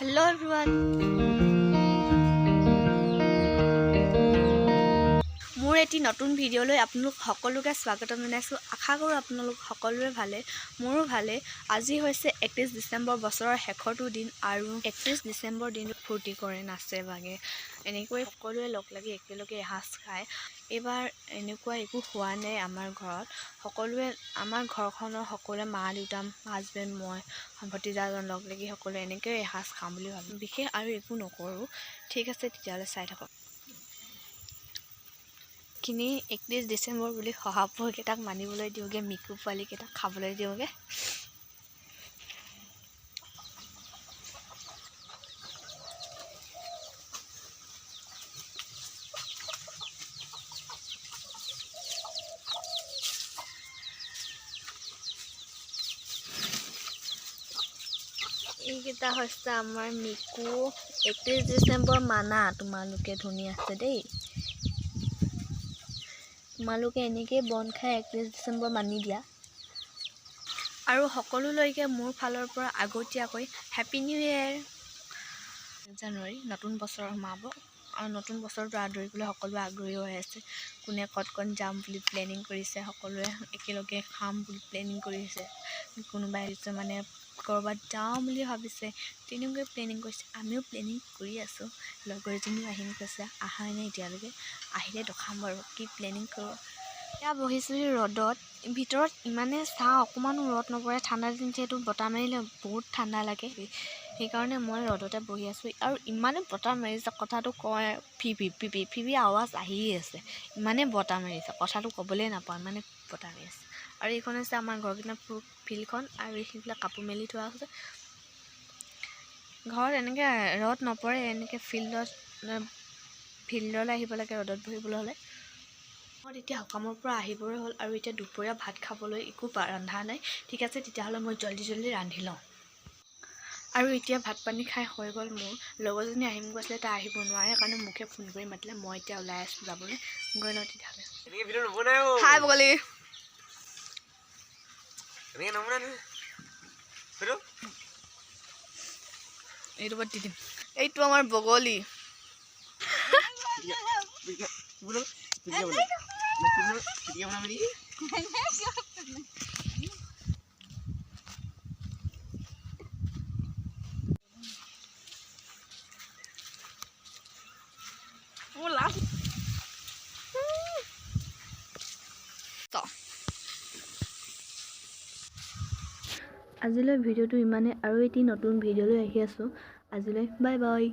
Hello everyone. মোৰ এটি নতুন ভিডিঅ'লৈ আপোনালোক সকলোকে স্বাগতম জনাইছোঁ। আশা কৰোঁ আপোনালোক সকলোৰে ভালে, মোৰো ভালে। আজি হৈছে 31 ডিচেম্বৰ, বছৰৰ শেষৰটো দিন আৰু 31 ডিচেম্বৰ দিনটো ফূৰ্তি কৰে, নাচে বাগে, এনেকৈ সকলোৱে লগ লাগি একেলগে এসাঁজ খায়। এইবাৰ এনেকুৱা একো হোৱা নাই আমাৰ ঘৰত। সকলোৱে আমাৰ ঘৰখনৰ সকলোৱে মা দেউতা হাজবেণ্ড মই ভতিজাজন লগ লাগি সকলোৱে এনেকৈ এসাঁজ খাম বুলি ভাবোঁ। বিশেষ আৰু একো নকৰোঁ। ঠিক আছে, তেতিয়াহ'লে চাই থাকক। 31 ডিচেম্বৰ বুলি শহাপহুকেইটাক মানিবলৈ দিওঁগে, মিকু পোৱালিকেইটাক খাবলৈ দিওঁগে। এইকেইটা হৈছে আমাৰ মিকু। 31 ডিচেম্বৰ মানা তোমালোকে, ধুনীয়া আছে দেই। তোমালোকে এনেকেই বন খাই 31 ডিচেম্বৰ মানি দিয়া। আৰু সকলোলৈকে মোৰ ফালৰ পৰা আগতীয়াকৈ হেপী নিউ ইয়েৰ। জানুৱাৰী নতুন বছৰ সোমাব আৰু নতুন বছৰটো আদৰিবলৈ সকলোৱে আগ্ৰহী হৈ আছে। কোনে ক'ত যাম বুলি প্লেনিং কৰিছে, সকলোৱে একেলগে খাম বুলি প্লেনিং কৰিছে। কোনোবাই মানে ক'ৰবাত যাওঁ বুলি ভাবিছে, তেনেকৈ প্লেনিং কৰিছে। আমিও প্লেনিং কৰি আছোঁ। লগৰ এজনীও আহিম কৈছে, অহাই নাই এতিয়ালৈকে, আহিলে দেখাম বাৰু কি প্লেনিং কৰোঁ। এতিয়া বহিছোঁহি ৰ'দত, ভিতৰত ইমানে চাওঁ অকণমানো ৰ'দ নপৰে। ঠাণ্ডা দিন যিহেতু বতাহ মাৰিলে বহুত ঠাণ্ডা লাগে, সেইকাৰণে মই ৰ'দতে বহি আছোঁ। আৰু ইমানেই বতাহ মাৰিছে, কথাটো কয় ফিবি আৱাজ আহিয়ে আছে। ইমানেই বতাহ মাৰিছে, কথাটো ক'বলৈ নাপাওঁ, ইমানেই বতাহ মাৰি আছে। আৰু এইখন হৈছে আমাৰ ঘৰকেইটা ফিল্ডখন, আৰু এইবিলাক কাপোৰ মেলি থোৱা হৈছে। ঘৰত এনেকৈ ৰ'দ নপৰে, এনেকৈ ফিল্ডলৈ আহিব লাগে ৰ'দত বহিবলৈ হ'লে। মই এতিয়া সকামৰ পৰা আহিবই হ'ল, আৰু এতিয়া দুপৰীয়া ভাত খাবলৈ একো ৰন্ধা নাই। ঠিক আছে, তেতিয়াহ'লে মই জল্দি ৰান্ধি লওঁ। আৰু এতিয়া ভাত পানী খাই হৈ গ'ল। মোৰ লগৰজনী আহিম কৈছিলে, তাই আহিব নোৱাৰে কাৰণে মোকে ফোন কৰি মাতিলে। মই এতিয়া ওলাই আছোঁ যাবলৈ, গৈ লওঁ তেতিয়াহ'লে। হাই বগলী। এইটো বাদ দি দিম। এইটো আমাৰ বগলী। আজিলৈ ভিডিঅ'টো ইমানে, আৰু এটি নতুন ভিডিঅ'লৈ আহি আছোঁ। আজিলৈ বাই বাই।